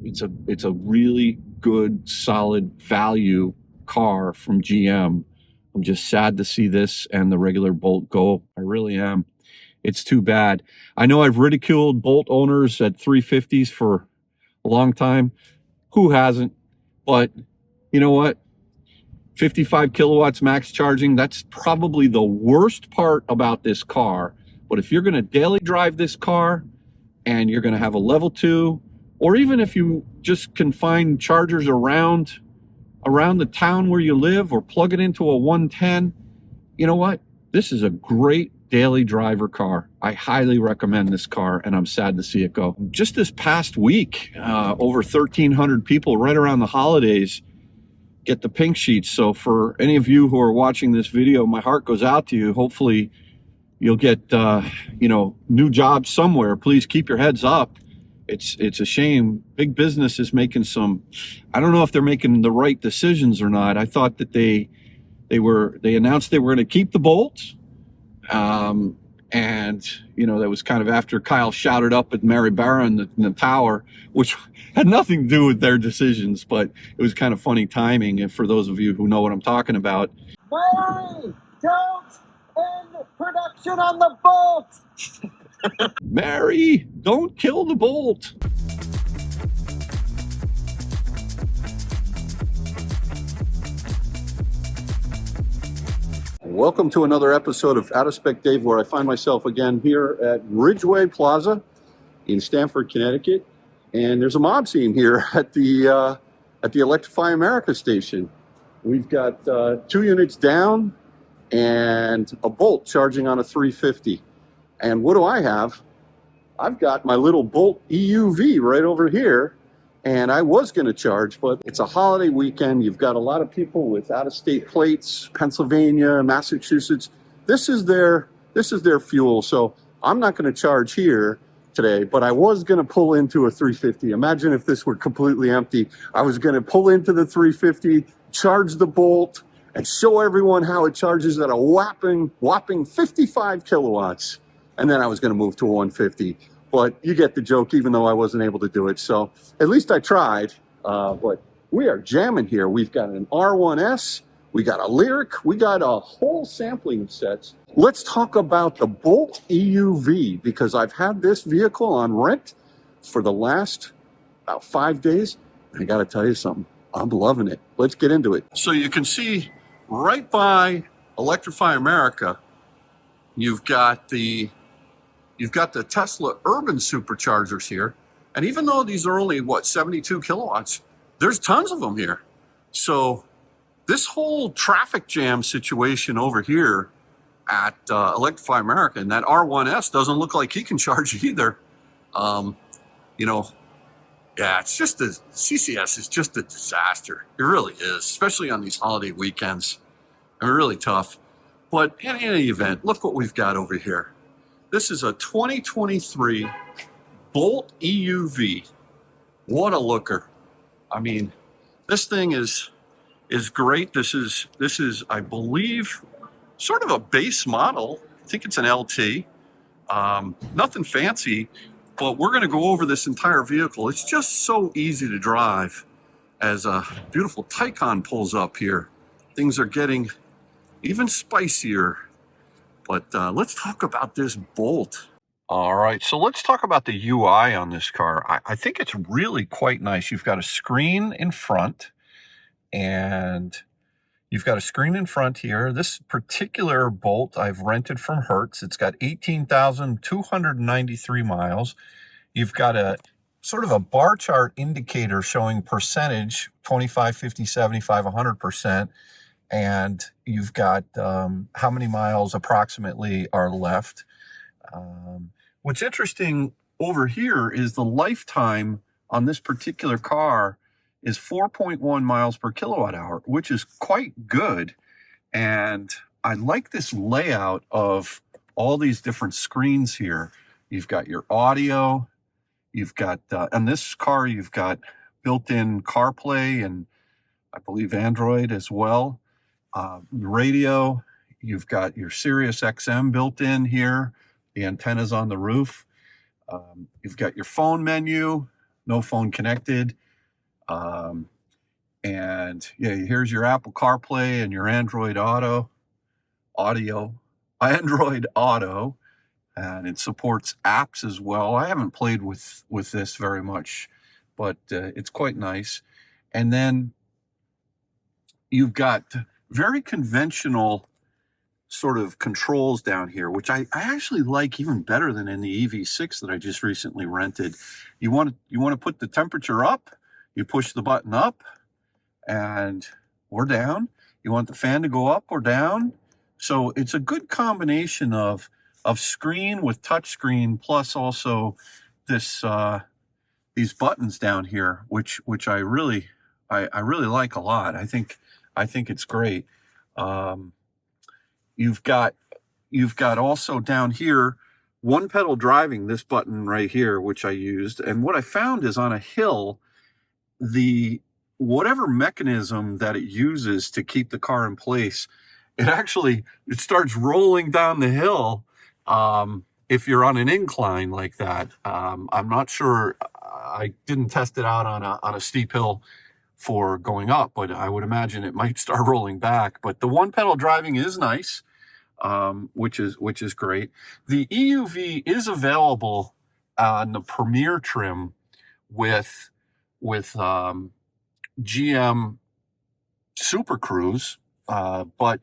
it's a really good, solid value car from GM. I'm just sad to see this and the regular Bolt go. I really am. It's too bad. I know I've ridiculed Bolt owners at 350s for a long time. Who hasn't? But you know what? 55 kilowatts max charging, that's probably the worst part about this car. But if you're going to daily drive this car and you're going to have a level 2, or even if you just can find chargers around the town where you live, or plug it into a 110, you know what? This is a great daily driver car. I highly recommend this car, and I'm sad to see it go. Just this past week, over 1,300 people right around the holidays get the pink sheets. So for any of you who are watching this video, my heart goes out to you. Hopefully you'll get new jobs somewhere. Please keep your heads up. It's a shame. Big business is making some, I don't know if they're making the right decisions or not. I thought that they announced they were going to keep the Bolts. And that was kind of after Kyle shouted up at Mary Barra in the tower, which had nothing to do with their decisions, but it was kind of funny timing. And for those of you who know what I'm talking about. Mary, don't end production on the Bolt. Mary, don't kill the Bolt. Welcome to another episode of Out of Spec Dave, where I find myself again here at Ridgeway Plaza in Stamford, Connecticut. And there's a mob scene here at the Electrify America station. We've got 2 units down and a Bolt charging on a 350. And what do I have? I've got my little Bolt EUV right over here. And I was going to charge, but it's a holiday weekend. You've got a lot of people with out-of-state plates, Pennsylvania, Massachusetts. This is their fuel. So I'm not going to charge here today, but I was going to pull into a 350. Imagine if this were completely empty. I was going to pull into the 350, charge the Bolt, and show everyone how it charges at a whopping 55 kilowatts. And then I was going to move to a 150. But you get the joke, even though I wasn't able to do it. So at least I tried. But we are jamming here. We've got an R1S. We got a Lyric. We got a whole sampling of sets. Let's talk about the Bolt EUV, because I've had this vehicle on rent for the last about 5 days. I got to tell you something. I'm loving it. Let's get into it. So you can see right by Electrify America, you've got the Tesla urban superchargers here. And even though these are only, 72 kilowatts, there's tons of them here. So this whole traffic jam situation over here at Electrify America, and that R1S doesn't look like he can charge either. Yeah, it's just CCS is just a disaster. It really is, especially on these holiday weekends. I mean, really tough. But in any event, look what we've got over here. This is a 2023 Bolt EUV. What a looker. I mean, this thing is great. This is, I believe, sort of a base model. I think it's an LT. Nothing fancy, but we're going to go over this entire vehicle. It's just so easy to drive as a beautiful Taycan pulls up here. Things are getting even spicier. But let's talk about this Bolt. All right, so let's talk about the UI on this car. I think it's really quite nice. You've got a screen in front, and you've got a screen in front here. This particular Bolt I've rented from Hertz. It's got 18,293 miles. You've got a sort of a bar chart indicator showing percentage, 25, 50, 75, 100%. And you've got how many miles approximately are left. What's interesting over here is the lifetime on this particular car is 4.1 miles per kilowatt hour, which is quite good. And I like this layout of all these different screens here. You've got your audio, you've got, on this car, you've got built-in CarPlay and I believe Android as well. Radio, you've got your Sirius XM built in here. The antenna's on the roof. You've got your phone menu. no phone connected. And yeah, here's your Apple CarPlay and your Android Auto, Android Auto, and it supports apps as well. I haven't played with this very much, but it's quite nice. And then you've got very conventional sort of controls down here, which I actually like even better than in the EV6 that I just recently rented. You want to put the temperature up, you push the button up and or down. You want the fan to go up or down. So it's a good combination of screen with touch screen, plus also this these buttons down here, which I really like a lot. I think it's great. You've got also down here one pedal driving, this button right here, which I used. And what I found is on a hill, the whatever mechanism that it uses to keep the car in place, it starts rolling down the hill if you're on an incline like that. I'm not sure. I didn't test it out on a steep hill for going up, but I would imagine it might start rolling back. But the one pedal driving is nice, which is great. The EUV is available on the Premier trim with GM Super Cruise, but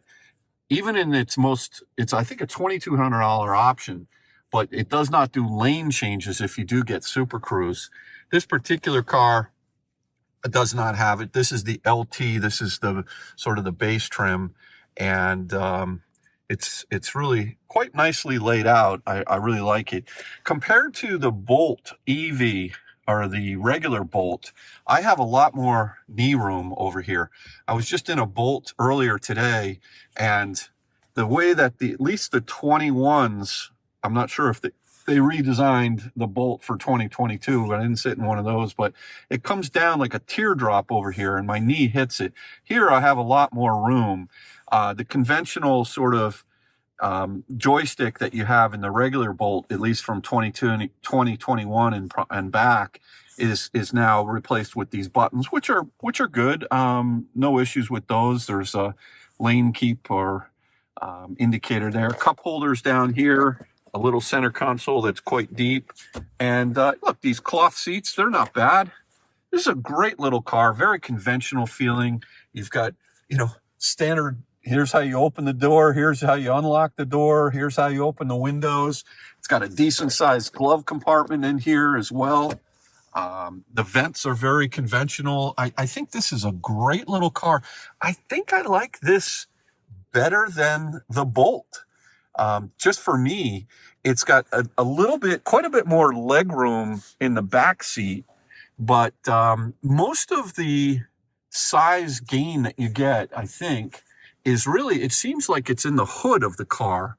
even in it's I think a $2,200 option, but it does not do lane changes if you do get Super Cruise. This particular car does not have it. This is the LT. This is the sort of the base trim, and it's really quite nicely laid out. I really like it. Compared to the Bolt EV or the regular Bolt, I have a lot more knee room over here. I was just in a Bolt earlier today, and the way that at least the 21s, I'm not sure if they redesigned the Bolt for 2022. I didn't sit in one of those, but it comes down like a teardrop over here and my knee hits it. Here I have a lot more room. The conventional sort of joystick that you have in the regular Bolt, at least from 2021 and back, is now replaced with these buttons, which are good. No issues with those. There's a lane keep or indicator there. Cup holders down here. A little center console that's quite deep. And look, these cloth seats, they're not bad. This is a great little car, very conventional feeling. You've got, standard, here's how you open the door, here's how you unlock the door, here's how you open the windows. It's got a decent sized glove compartment in here as well. The vents are very conventional. I think this is a great little car. I think I like this better than the Bolt. Just for me, it's got quite a bit more leg room in the back seat, but most of the size gain that you get, I think, is really, it seems like it's in the hood of the car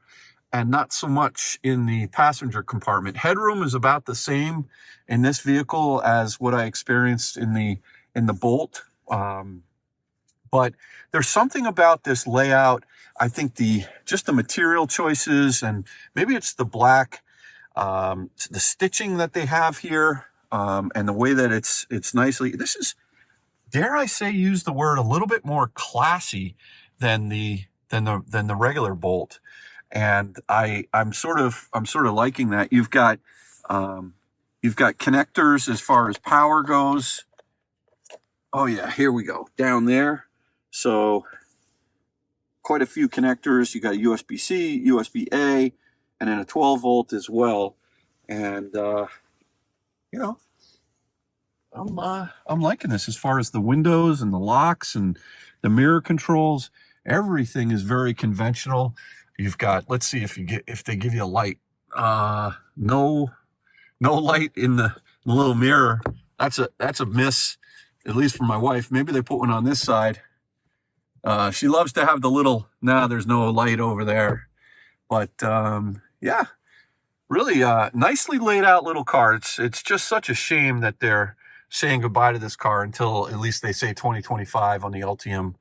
and not so much in the passenger compartment. Headroom is about the same in this vehicle as what I experienced in the Bolt. But there's something about this layout. I think just the material choices, and maybe it's the black, the stitching that they have here, and the way that it's nicely. This is, dare I say, use the word, a little bit more classy than the regular Bolt, and I'm sort of liking that. You've got connectors as far as power goes. Oh yeah, here we go down there. So quite a few connectors. You got a USB-C, USB-A, and then a 12 volt as well. And I'm liking this as far as the windows and the locks and the mirror controls. Everything is very conventional. You've got, let's see if they give you a light. No light in the little mirror. That's a miss, at least for my wife. Maybe they put one on this side. She loves to have the little, there's no light over there. But yeah, really nicely laid out little car. It's just such a shame that they're saying goodbye to this car until at least they say 2025 on the Ultium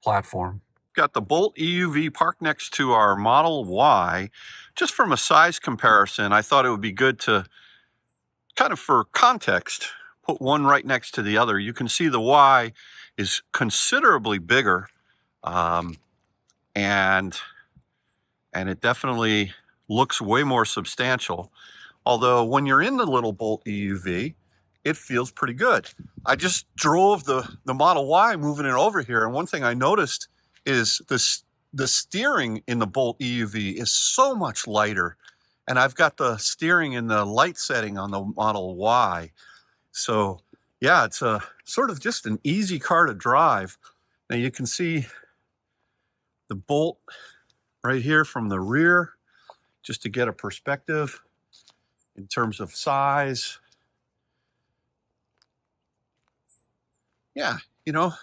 platform. Got the Bolt EUV parked next to our Model Y. Just from a size comparison, I thought it would be good to, kind of for context, put one right next to the other, you can see the Y is considerably bigger, and it definitely looks way more substantial. Although when you're in the little Bolt EUV, it feels pretty good. I just drove the Model Y moving it over here, and one thing I noticed is the steering in the Bolt EUV is so much lighter, and I've got the steering in the light setting on the Model Y. So yeah, it's a sort of just an easy car to drive. Now you can see the Bolt right here from the rear, just to get a perspective in terms of size. Yeah, you know,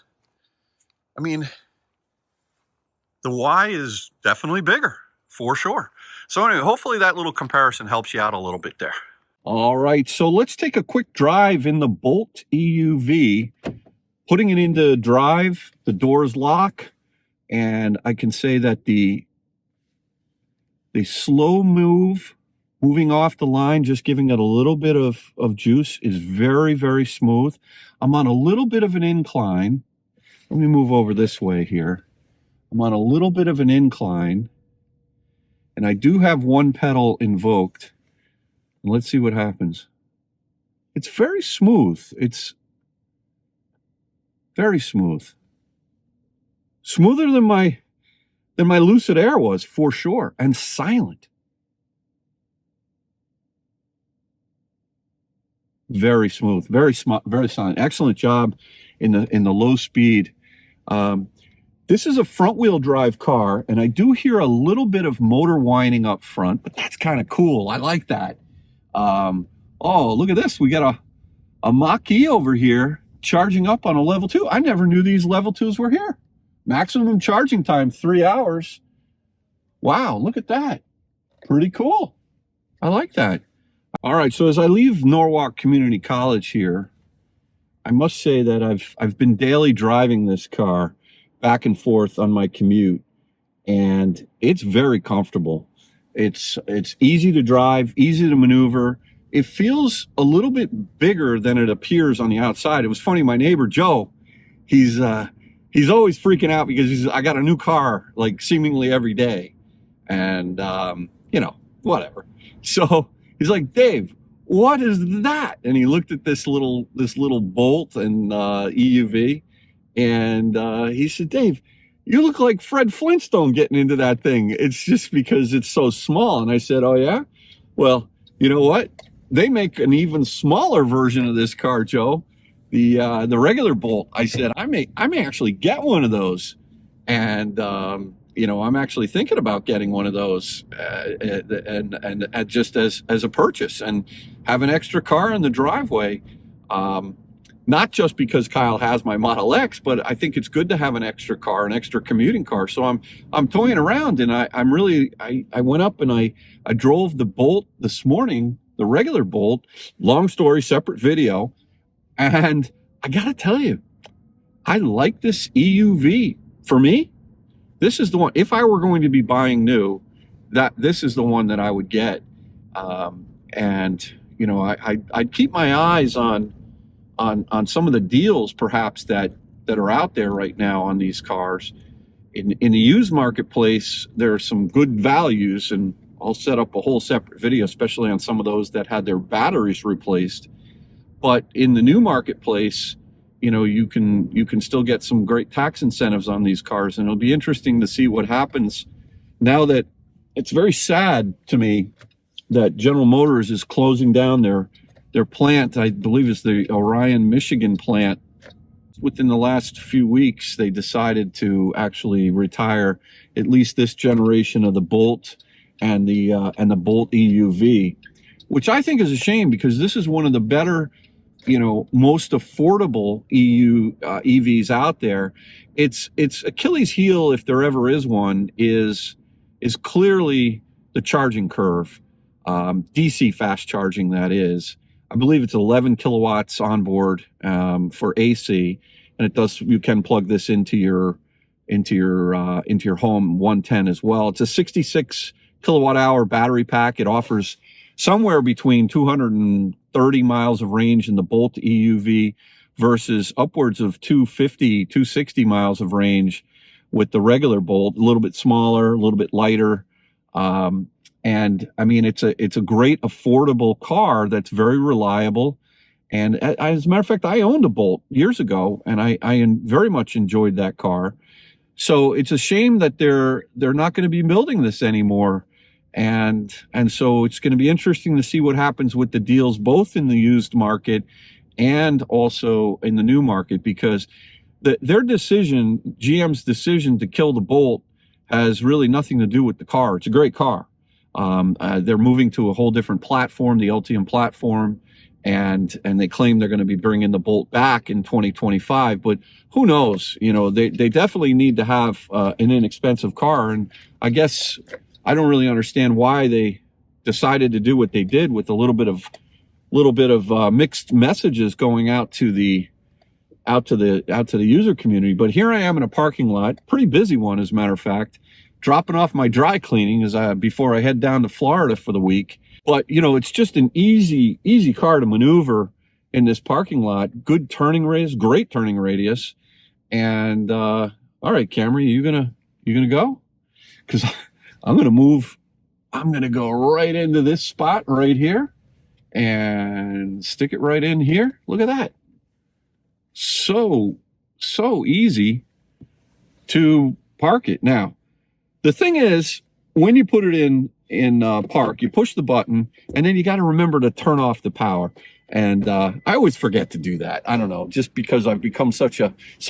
I mean, the Y is definitely bigger, for sure. So anyway, hopefully that little comparison helps you out a little bit there. All right, so let's take a quick drive in the Bolt EUV. Putting it into drive, the doors lock, and I can say that the slow moving off the line, just giving it a little bit of juice, is very, very smooth. I'm on a little bit of an incline. Let me move over this way here. I'm on a little bit of an incline, and I do have one pedal invoked. And let's see what happens. It's very smooth. It's very smooth. Smoother than my Lucid Air was, for sure, and silent. Very smooth, very smart, very silent. Excellent job in the low speed. This is a front-wheel drive car, and I do hear a little bit of motor whining up front, but that's kind of cool. I like that. Oh, look at this. We got a Mach-E over here charging up on a level 2. I never knew these level 2s were here. Maximum charging time, 3 hours. Wow, look at that. Pretty cool. I like that. All right, so as I leave Norwalk Community College here, I must say that I've been daily driving this car back and forth on my commute, and it's very comfortable. It's easy to drive, easy to maneuver. It feels a little bit bigger than it appears on the outside. It was funny, my neighbor Joe, he's always freaking out because I got a new car like seemingly every day, and you know, whatever. So he's like, Dave, what is that? And he looked at this little Bolt and EUV, and he said, Dave, you look like Fred Flintstone getting into that thing. It's just because it's so small. And I said, oh yeah? Well, you know what? They make an even smaller version of this car, Joe. The regular Bolt. I said, I may actually get one of those. And you know, I'm actually thinking about getting one of those and just as a purchase, and have an extra car in the driveway. Not just because Kyle has my Model X, but I think it's good to have an extra car, an extra commuting car. So I'm toying around, and I went up and I drove the Bolt this morning, the regular Bolt. Long story, separate video. And I gotta tell you, I like this EUV. For me, this is the one. If I were going to be buying new, this is the one that I would get. And you know, I'd keep my eyes on some of the deals perhaps that are out there right now on these cars. In the used marketplace, there are some good values, and I'll set up a whole separate video, especially on some of those that had their batteries replaced. But in the new marketplace, you know, you can still get some great tax incentives on these cars, and it'll be interesting to see what happens now that it's very sad to me that General Motors is closing down their plant. I believe it's the Orion, Michigan plant. Within the last few weeks, they decided to actually retire at least this generation of the Bolt and the Bolt EUV, which I think is a shame, because this is one of the better, you know, most affordable EVs out there. Its Achilles heel, if there ever is one, is clearly the charging curve, DC fast charging, that is. I believe it's 11 kilowatts on board for AC, and you can plug this into your home 110 as well. It's a 66 kilowatt hour battery pack. It offers somewhere between 230 miles of range in the Bolt EUV versus upwards of 250, 260 miles of range with the regular Bolt, a little bit smaller, a little bit lighter. And I mean, it's a great affordable car that's very reliable. And as a matter of fact, I owned a Bolt years ago, and I very much enjoyed that car. So it's a shame that they're not going to be building this anymore. And so it's going to be interesting to see what happens with the deals, both in the used market and also in the new market, because their decision, GM's decision to kill the Bolt, has really nothing to do with the car. It's a great car. They're moving to a whole different platform, the Ultium platform, and they claim they're going to be bringing the Bolt back in 2025. But who knows? You know, they definitely need to have an inexpensive car. And I guess I don't really understand why they decided to do what they did, with a little bit of mixed messages going out to the user community. But here I am in a parking lot, pretty busy one, as a matter of fact, dropping off my dry cleaning before I head down to Florida for the week. But, you know, it's just an easy car to maneuver in this parking lot. Good turning radius, great turning radius. And, all right, Camry, you gonna go? Because I'm gonna go right into this spot right here and stick it right in here. Look at that. So easy to park it. Now, the thing is, when you put it in park, you push the button, and then you got to remember to turn off the power. And I always forget to do that. I don't know, just because I've become so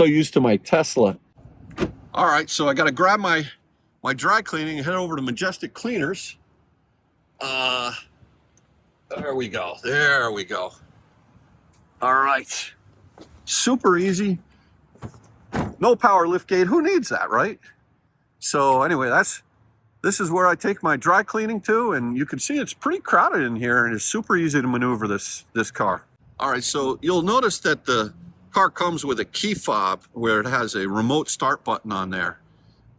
used to my Tesla. All right, so I got to grab my dry cleaning and head over to Majestic Cleaners. There we go. All right, super easy. No power lift gate. Who needs that, right? So anyway, this is where I take my dry cleaning to, and you can see it's pretty crowded in here, and it's super easy to maneuver this car. All right, so you'll notice that the car comes with a key fob where it has a remote start button on there.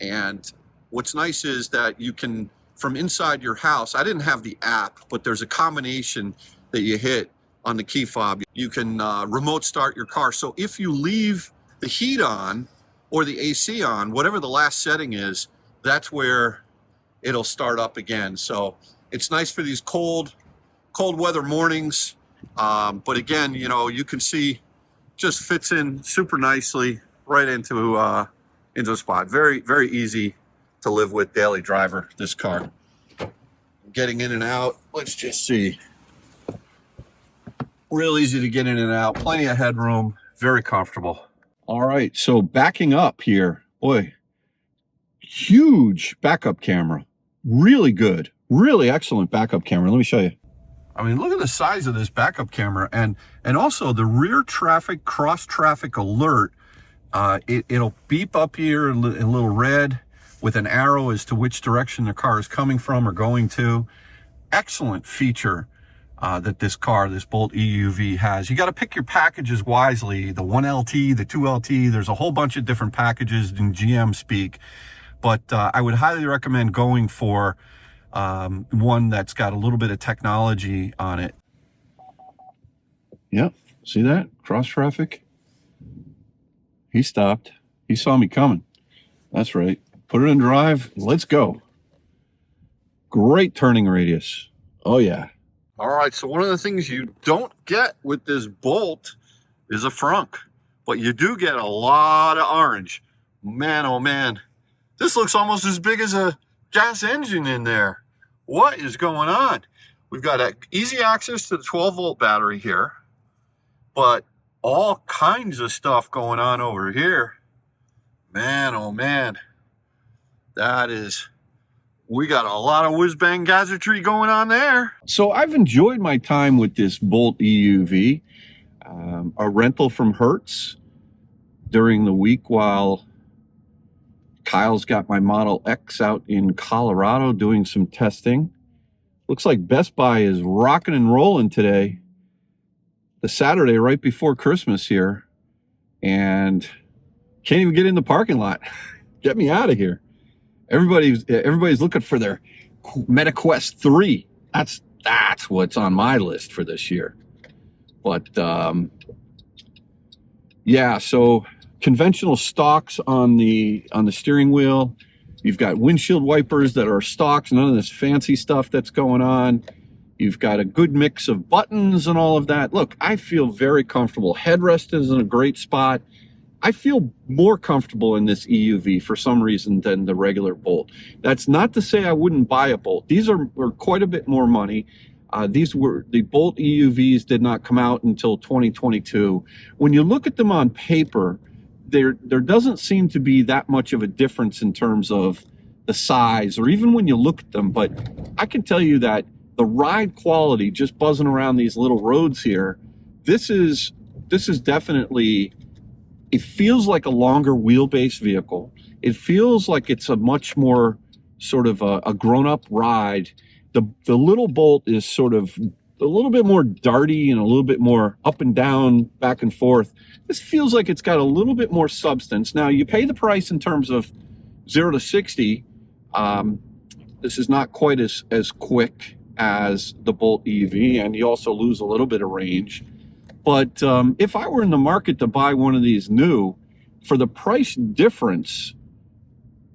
And what's nice is that you can, from inside your house, I didn't have the app, but there's a combination that you hit on the key fob. You can remote start your car. So if you leave the heat on or the AC on, whatever the last setting is, that's where it'll start up again. So it's nice for these cold weather mornings. But again, you know, you can see just fits in super nicely right into a spot. Very, very easy to live with, daily driver, this car. Getting in and out, let's just see. Real easy to get in and out, plenty of headroom, very comfortable. All right, so backing up here, boy, huge backup camera. Really good, really excellent backup camera. Let me show you. I mean, look at the size of this backup camera, and also the rear traffic, cross traffic alert. It'll beep up here in little red with an arrow as to which direction the car is coming from or going to. Excellent feature that this Bolt EUV has. You got to pick your packages wisely. The 1LT, the 2LT, there's a whole bunch of different packages in GM speak. But I would highly recommend going for one that's got a little bit of technology on it. Yep, see that? Cross traffic. He stopped. He saw me coming. That's right. Put it in drive. Let's go. Great turning radius. Oh, yeah. All right, so one of the things you don't get with this Bolt is a frunk, but you do get a lot of orange. Man, oh man. This looks almost as big as a gas engine in there. What is going on? We've got easy access to the 12-volt battery here, but all kinds of stuff going on over here. Man, oh man. We got a lot of whiz-bang gadgetry going on there. So I've enjoyed my time with this Bolt EUV, a rental from Hertz during the week while Kyle's got my Model X out in Colorado doing some testing. Looks like Best Buy is rocking and rolling today, the Saturday right before Christmas here, and can't even get in the parking lot. Get me out of here. Everybody's looking for their MetaQuest 3. That's what's on my list for this year. But yeah, so conventional stocks on the steering wheel. You've got windshield wipers that are stocks, none of this fancy stuff that's going on. You've got a good mix of buttons and all of that. Look, I feel very comfortable. Headrest is in a great spot. I feel more comfortable in this EUV for some reason than the regular Bolt. That's not to say I wouldn't buy a Bolt. These are quite a bit more money. The Bolt EUVs did not come out until 2022. When you look at them on paper, there doesn't seem to be that much of a difference in terms of the size or even when you look at them. But I can tell you that the ride quality, just buzzing around these little roads here, this is definitely, it feels like a longer wheelbase vehicle. It feels like it's a much more sort of a grown-up ride. The little Bolt is sort of a little bit more darty and a little bit more up and down, back and forth. This feels like it's got a little bit more substance. Now, you pay the price in terms of 0 to 60. This is not quite as quick as the Bolt EUV, and you also lose a little bit of range. But if I were in the market to buy one of these new, for the price difference,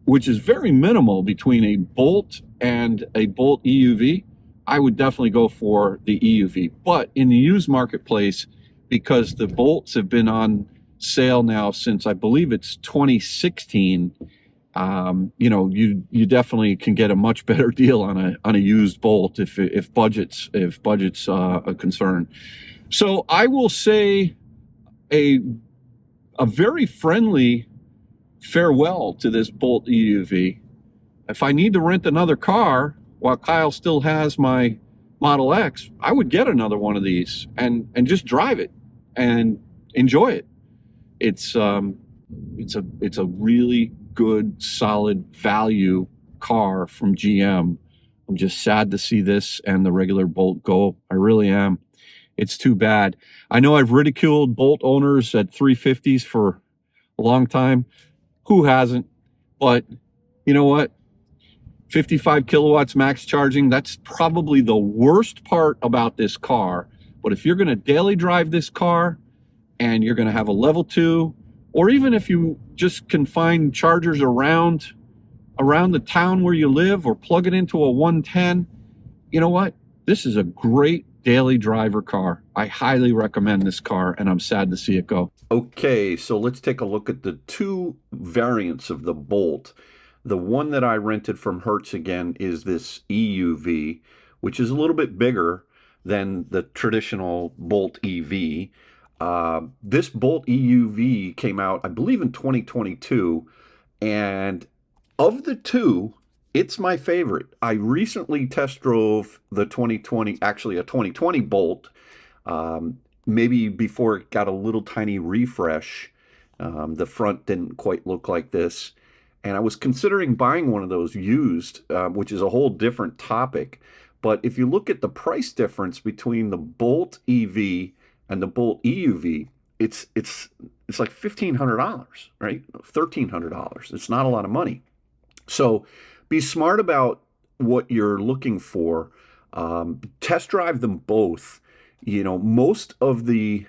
which is very minimal between a Bolt and a Bolt EUV, I would definitely go for the EUV. But in the used marketplace, because the Bolts have been on sale now since I believe it's 2016, you know, you definitely can get a much better deal on a used Bolt if budget's a concern. So I will say a very friendly farewell to this Bolt EUV. If I need to rent another car while Kyle still has my Model X, I would get another one of these and just drive it and enjoy it. It's a really good, solid value car from GM. I'm just sad to see this and the regular Bolt go. I really am. It's too bad. I know I've ridiculed Bolt owners at 350s for a long time. Who hasn't? But you know what? 55 kilowatts max charging, that's probably the worst part about this car. But if you're going to daily drive this car and you're going to have a level 2, or even if you just can find chargers around the town where you live or plug it into a 110, you know what? This is a great daily driver car. I highly recommend this car, and I'm sad to see it go. Okay, so let's take a look at the two variants of the Bolt. The one that I rented from Hertz again is this EUV, which is a little bit bigger than the traditional Bolt EV. This Bolt EUV came out, I believe, in 2022, and of the two, it's my favorite. I recently test drove the 2020, actually a 2020 Bolt, maybe before it got a little tiny refresh. The front didn't quite look like this. And I was considering buying one of those used, which is a whole different topic. But if you look at the price difference between the Bolt EV and the Bolt EUV, it's like $1,500, right? $1,300. It's not a lot of money. So be smart about what you're looking for. Test drive them both. You know, most of the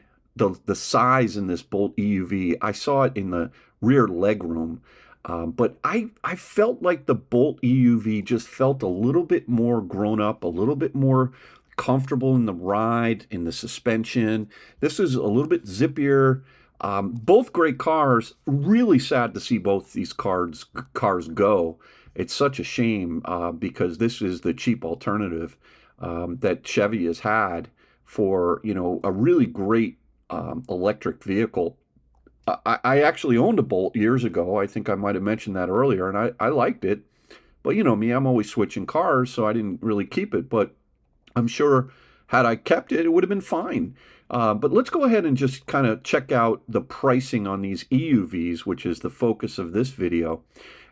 size in this Bolt EUV, I saw it in the rear legroom. But I felt like the Bolt EUV just felt a little bit more grown up, a little bit more comfortable in the ride, in the suspension. This is a little bit zippier. Both great cars. Really sad to see both these cars go. It's such a shame because this is the cheap alternative that Chevy has had for, you know, a really great electric vehicle. I actually owned a Bolt years ago. I think I might have mentioned that earlier, and I liked it. But you know me, I'm always switching cars, so I didn't really keep it. But I'm sure had I kept it, it would have been fine. But let's go ahead and just kind of check out the pricing on these EUVs, which is the focus of this video.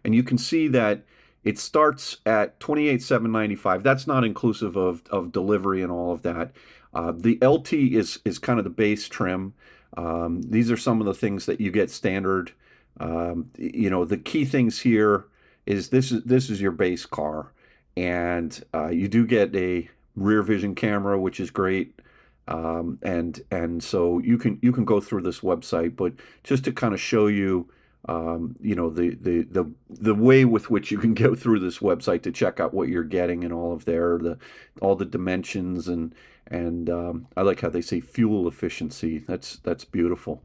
And you can see that it starts at $28,795. That's not inclusive of delivery and all of that. The LT is kind of the base trim. These are some of the things that you get standard. You know, the key things here is this is your base car, and you do get a rear vision camera, which is great. And so you can go through this website, but just to kind of show you, you know, the way with which you can go through this website to check out what you're getting and all of all the dimensions, and I like how they say fuel efficiency. That's beautiful.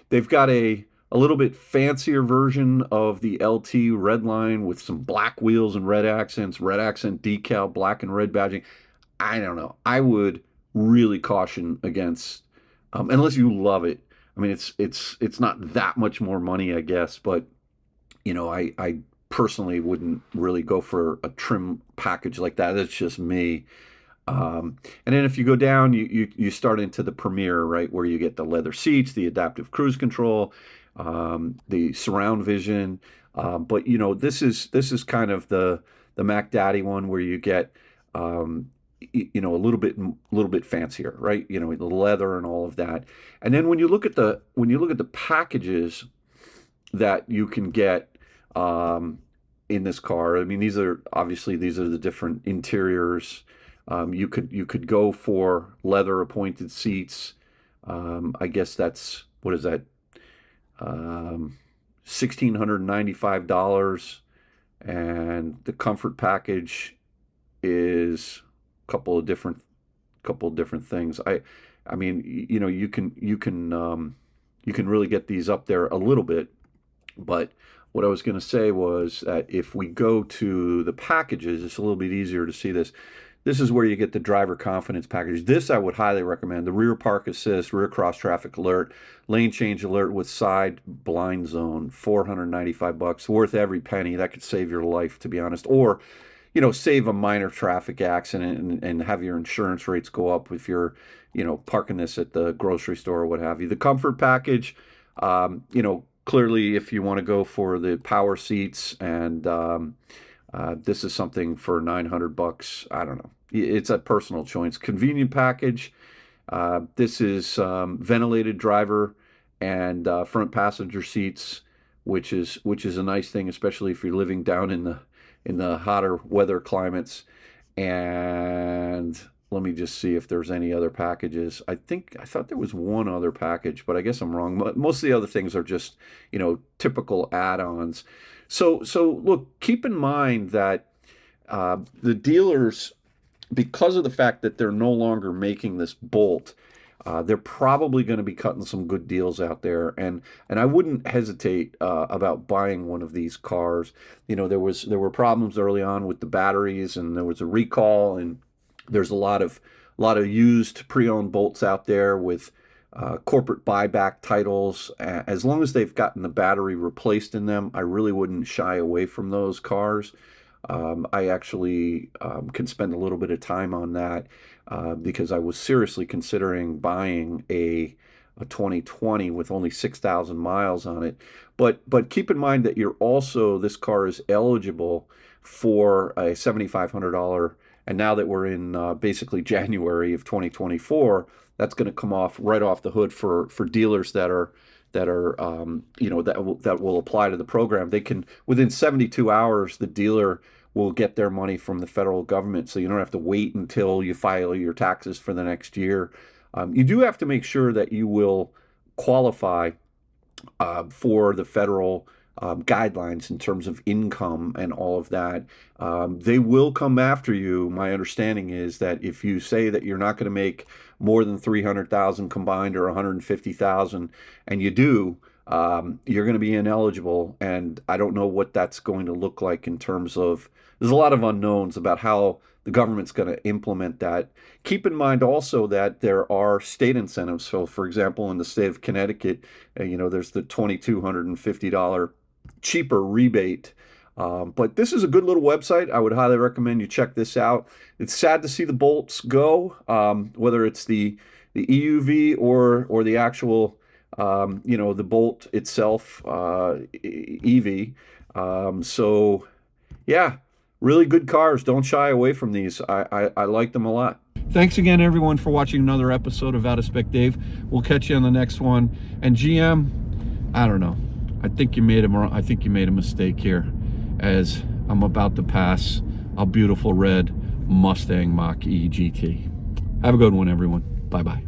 They've got a little bit fancier version of the LT Redline with some black wheels and red accents, red accent decal, black and red badging. I don't know. I would really caution against, unless you love it. I mean, it's not that much more money, I guess, but you know, I personally wouldn't really go for a trim package like that. That's just me. And then if you go down, you start into the Premier, right, where you get the leather seats, the adaptive cruise control, the surround vision. But you know, this is kind of the Mac Daddy one where you get, you know, a little bit fancier, right? You know, the leather and all of that. And then when you look at the packages that you can get in this car, I mean, these are the different interiors. You could go for leather appointed seats. I guess that's, what is that? $1,695, and the comfort package is a couple of different things. I mean, you know, you can really get these up there a little bit, but what I was going to say was that if we go to the packages, it's a little bit easier to see this. This is where you get the driver confidence package. This I would highly recommend. The rear park assist, rear cross traffic alert, lane change alert with side blind zone, $495, worth every penny. That could save your life, to be honest. Or, you know, save a minor traffic accident and have your insurance rates go up if you're, you know, parking this at the grocery store or what have you. The comfort package, you know, clearly if you want to go for the power seats, and this is something for $900. I don't know. It's a personal choice. Convenient package. This is ventilated driver and front passenger seats, which is a nice thing, especially if you're living down in the hotter weather climates. And let me just see if there's any other packages. I thought there was one other package, but I guess I'm wrong. Most of the other things are just, you know, typical add-ons. So look, keep in mind that the dealers, because of the fact that they're no longer making this Bolt, they're probably going to be cutting some good deals out there, and I wouldn't hesitate about buying one of these cars. You know, there were problems early on with the batteries, and there was a recall, and there's a lot of used pre-owned Bolts out there with corporate buyback titles. As long as they've gotten the battery replaced in them, I really wouldn't shy away from those cars. I actually can spend a little bit of time on that because I was seriously considering buying a 2020 with only 6,000 miles on it. But keep in mind that this car is eligible for a $7,500, and now that we're in basically January of 2024, that's going to come off right off the hood for dealers that are you know, that will apply to the program. They can, within 72 hours, the dealer will get their money from the federal government, so you don't have to wait until you file your taxes for the next year. You do have to make sure that you will qualify for the federal guidelines in terms of income and all of that. They will come after you. My understanding is that if you say that you're not going to make more than 300,000 combined or 150,000, and you do, you're going to be ineligible. And I don't know what that's going to look like in terms of, there's a lot of unknowns about how the government's going to implement that. Keep in mind also that there are state incentives. So, for example, in the state of Connecticut, you know, there's the $2,250 cheaper rebate. But this is a good little website. I would highly recommend you check this out. It's sad to see the Bolts go, whether it's the EUV or the actual, you know, the Bolt itself, EV. So, yeah. Really good cars. Don't shy away from these. I like them a lot. Thanks again, everyone, for watching another episode of Out of Spec Dave. We'll catch you on the next one. And GM, I don't know. I think you made a mistake here, as I'm about to pass a beautiful red Mustang Mach-E GT. Have a good one, everyone. Bye-bye.